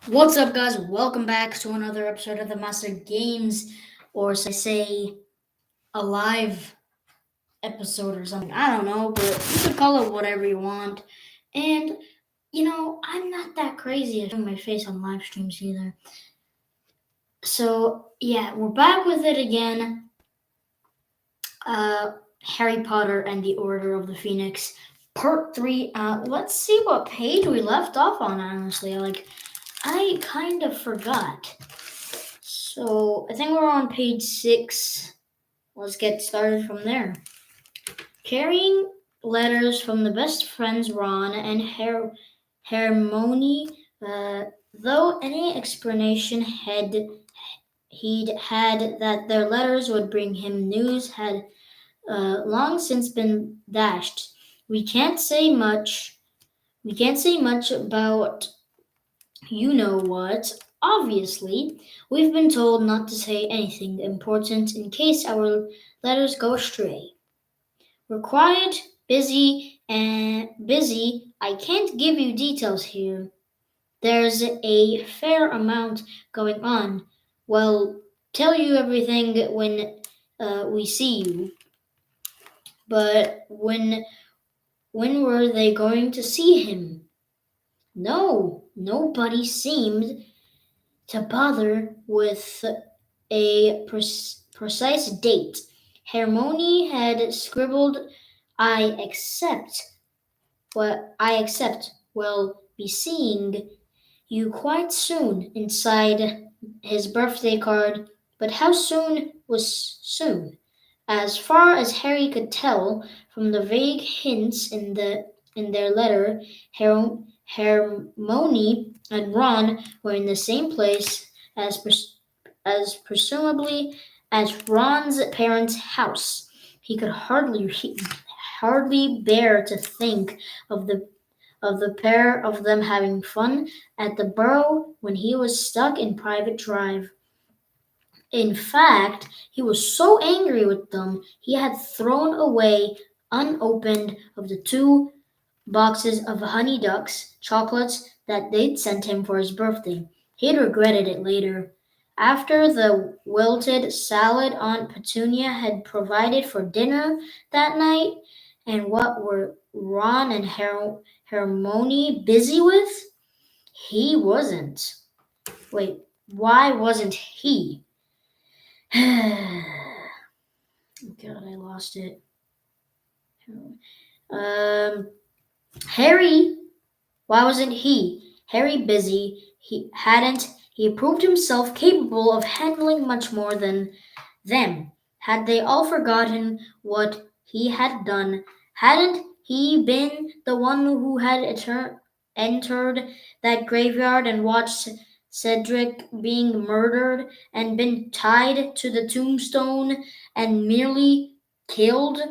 What's up, guys? Welcome back to another episode of the Master Games, or say a live episode or something. I don't know, but you could call it whatever you want. And I'm not that crazy at showing my face on live streams either. So yeah, we're back with it again. Harry Potter and the Order of the Phoenix, Part 3. Let's see what page we left off on. Honestly, I kind of forgot. So I think we're on page 6. Let's get started from there. Carrying letters from the best friends Ron and Hermione, though any explanation he'd had that their letters would bring him news had long since been dashed. We can't say much. We can't say much about you know what. Obviously, we've been told not to say anything important in case our letters go astray. We're quiet, busy. I can't give you details here. There's a fair amount going on. Well, tell you everything when we see you. But when were they going to see him? No, nobody seemed to bother with a precise date. Hermione had scribbled, I accept, will be seeing you quite soon inside his birthday card, but how soon was soon? As far as Harry could tell from the vague hints in their letter, Hermione and Ron were in the same place as presumably at Ron's parents' house. He could hardly bear to think of the pair of them having fun at the Burrow when he was stuck in Private Drive. In fact, he was so angry with them he had thrown away unopened of the 2 boxes of honey ducks chocolates that they'd sent him for his birthday. He'd regretted it later. After the wilted salad Aunt Petunia had provided for dinner that night, and what were Ron and Hermione busy with? He wasn't. Wait, why wasn't he? God, I lost it. Um, Harry, why wasn't he? Harry busy. He proved himself capable of handling much more than them. Had they all forgotten what he had done? Hadn't he been the one who had entered that graveyard and watched Cedric being murdered and been tied to the tombstone and merely killed?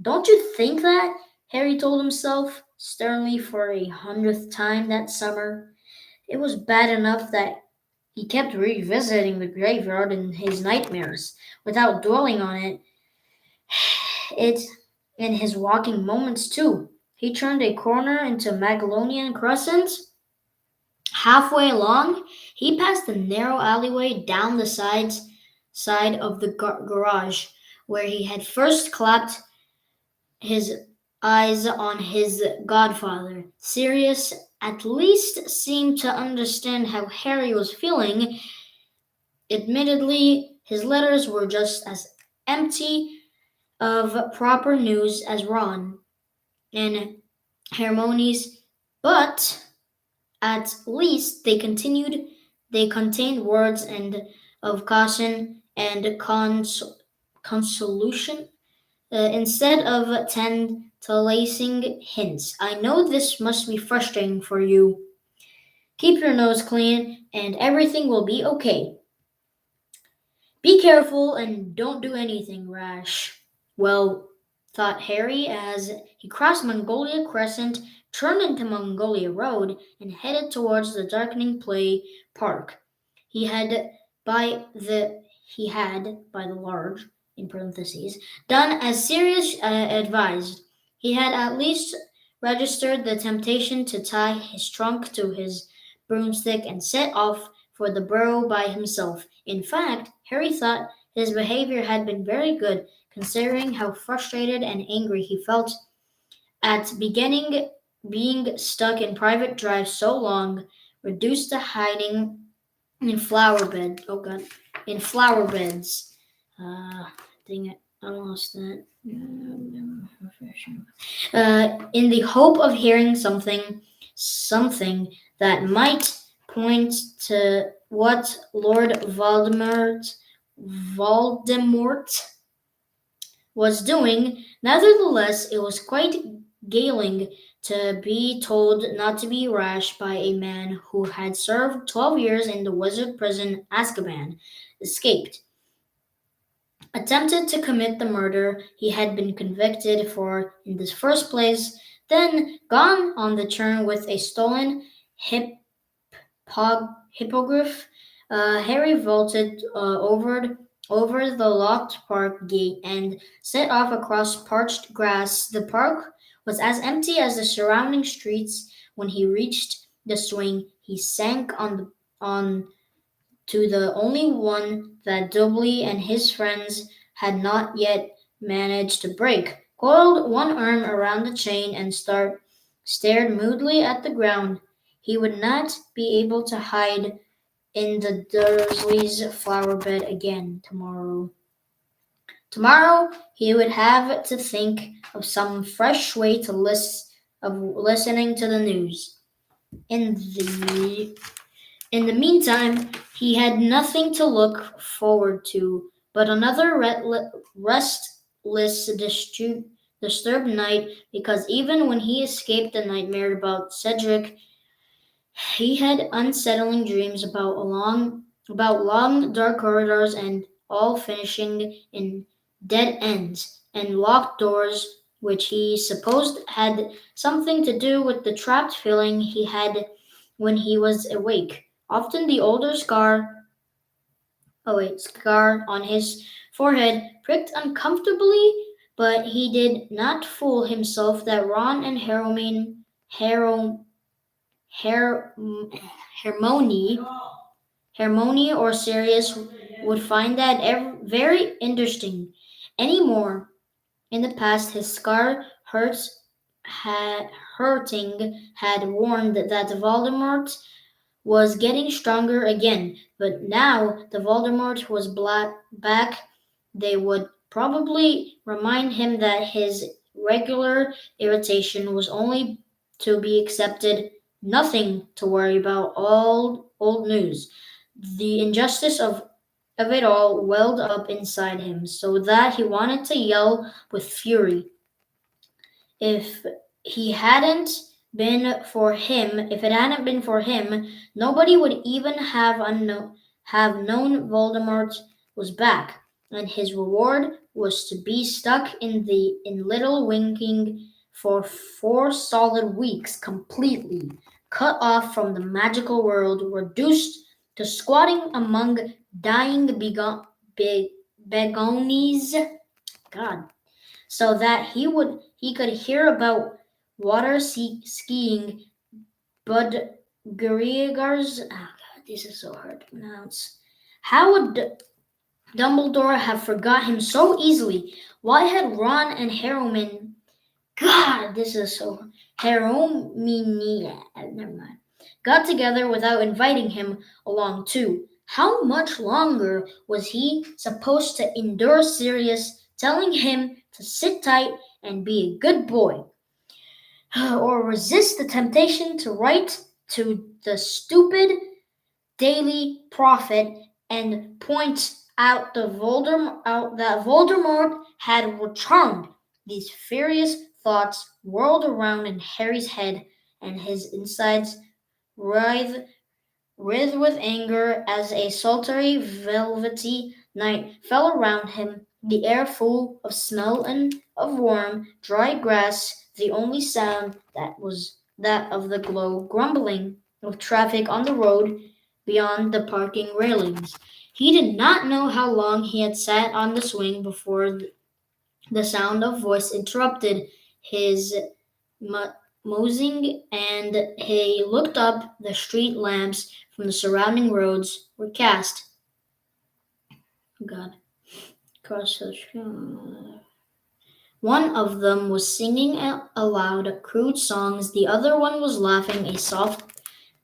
Don't you think that? Harry told himself sternly for a 100th time that summer. It was bad enough that he kept revisiting the graveyard in his nightmares without dwelling on it in his walking moments too. He turned a corner into Magdalenian Crescent. Halfway along, he passed the narrow alleyway down the side of the garage where he had first clapped his eyes on his godfather. Sirius at least seemed to understand how Harry was feeling. Admittedly, his letters were just as empty of proper news as Ron and Hermione's, but at least they contained words and of caution and consolation instead of tantalizing hints. I know this must be frustrating for you. Keep your nose clean and everything will be okay. Be careful and don't do anything rash. Well, thought Harry as he crossed Mongolia Crescent, turned into Mongolia Road, and headed towards the darkening play park. He had he had, by the large, in parentheses, done as Sirius advised. He had at least registered the temptation to tie his trunk to his broomstick and set off for the burrow by himself. In fact, Harry thought his behavior had been very good, considering how frustrated and angry he felt at beginning being stuck in private drive so long, reduced to hiding in flower bed. Oh god, in flower beds. Dang it, I lost that. In the hope of hearing something that might point to what Lord Voldemort was doing. Nevertheless, it was quite galling to be told not to be rash by a man who had served 12 years in the wizard prison Azkaban, escaped, attempted to commit the murder he had been convicted for in the first place, then gone on the turn with a stolen hippogriff. Harry vaulted over the locked park gate and set off across parched grass. The park was as empty as the surrounding streets. When he reached the swing, he sank on to the only one that Dudley and his friends had not yet managed to break, coiled one arm around the chain and stared moodily at the ground. He would not be able to hide in the Dursleys' flower bed again tomorrow. Tomorrow he would have to think of some fresh way to of listening to the news. In the in the meantime, he had nothing to look forward to but another restless, disturbed night, because even when he escaped the nightmare about Cedric, he had unsettling dreams about long dark corridors and all finishing in dead ends and locked doors, which he supposed had something to do with the trapped feeling he had when he was awake. Often the older scar on his forehead pricked uncomfortably, but he did not fool himself that Ron and Her- Hermione, Hermione or Sirius would find that very interesting. Anymore, in the past, his scar hurting had warned that Voldemort was getting stronger again, but now the Voldemort was back. They would probably remind him that his regular irritation was only to be accepted, nothing to worry about, all old news. The injustice of it all welled up inside him, so that he wanted to yell with fury. If he hadn't if it hadn't been for him, nobody would even have known Voldemort was back, and his reward was to be stuck in Little Winking for 4 solid weeks, completely cut off from the magical world, reduced to squatting among dying begonies. God, so that he could hear about skiing, Budgerigars. Oh God, this is so hard to pronounce. How would Dumbledore have forgot him so easily? Why had Ron and Hermione? God, this is so Hermione. Never mind. Got together without inviting him along too. How much longer was he supposed to endure Sirius telling him to sit tight and be a good boy, or resist the temptation to write to the stupid Daily Prophet and point out that Voldemort had returned? These furious thoughts whirled around in Harry's head, and his insides writhed writhed with anger as a sultry, velvety night fell around him, the air full of smell and of warm, dry grass, the only sound that was that of the glow grumbling of traffic on the road beyond the parking railings. He did not know how long he had sat on the swing before the sound of voice interrupted his moseying, and he looked up. The street lamps from the surrounding roads were cast. Oh God, cross the street. One of them was singing aloud crude songs, the other one was laughing. A soft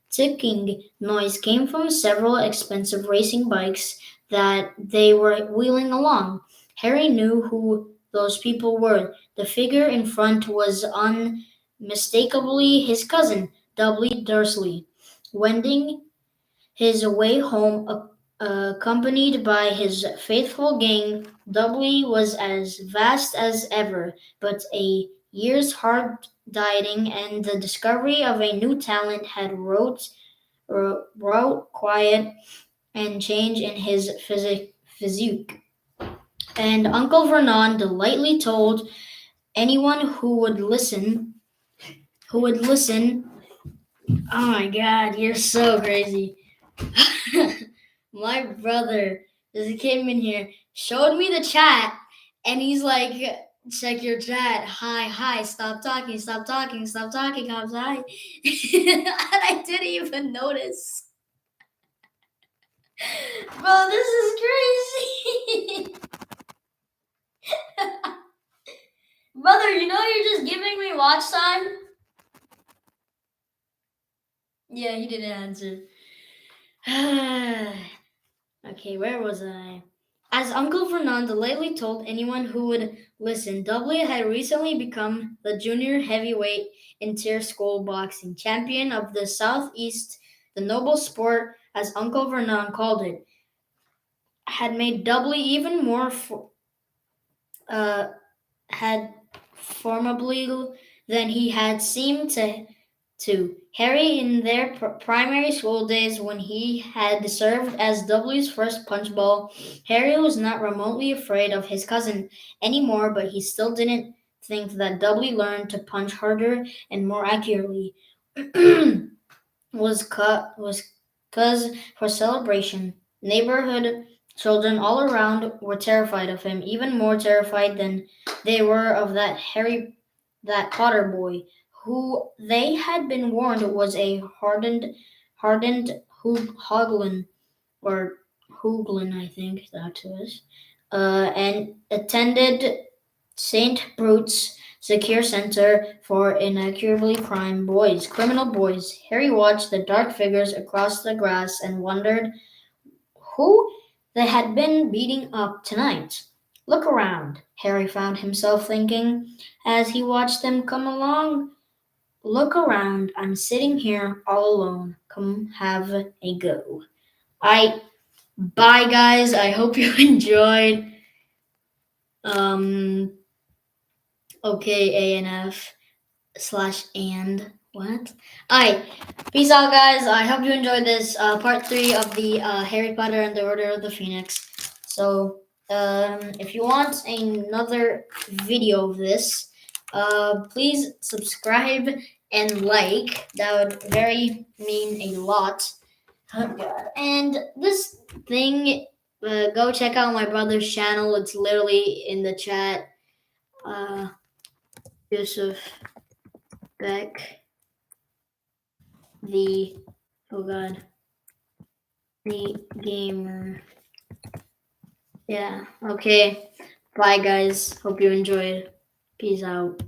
ticking noise came from several expensive racing bikes that they were wheeling along. Harry knew who those people were. The figure in front was unmistakably his cousin, Dudley Dursley, wending his way home, accompanied by his faithful gang. Dudley was as vast as ever, but a year's hard dieting and the discovery of a new talent had wrought quiet and change in his physique. And Uncle Vernon delightedly told anyone who would listen, oh my God, you're so crazy. My brother just came in here, showed me the chat, and he's like, check your chat. Hi, hi, stop talking, stop talking, stop talking, I'm sorry. And I didn't even notice. Bro, this is crazy. Brother, you know you're just giving me watch time? Yeah, he didn't answer. Okay, where was I? As Uncle Fernando lately told anyone who would listen, Dudley had recently become the junior heavyweight inter school boxing champion of the Southeast, the noble sport, as Uncle Vernon called it, had made Dudley even more uh, had formidable than he had seemed to Harry in their primary school days when he had served as Dudley's first punch bowl. Harry was not remotely afraid of his cousin anymore, but he still didn't think that Dudley learned to punch harder and more accurately. Was cause for celebration. Neighborhood children all around were terrified of him, even more terrified than they were of that Potter boy, who they had been warned was a hardened hoglin, or Hooglin, I think that was, and attended St. Brute's secure center for incurably criminal boys. Harry watched the dark figures across the grass and wondered who they had been beating up tonight. Look around, Harry found himself thinking as he watched them come along. Look around, I'm sitting here all alone. Come have a go. I Bye guys. I hope you enjoyed. Um okay, ANF slash and what? Alright. Peace out guys. I hope you enjoyed this part 3 of the Harry Potter and the Order of the Phoenix. So if you want another video of this, please subscribe and like. That would very mean a lot. Oh God. And this thing, go check out my brother's channel. It's literally in the chat. Joseph Beck, the oh God, the gamer. Yeah. Okay. Bye, guys. Hope you enjoyed. Peace out.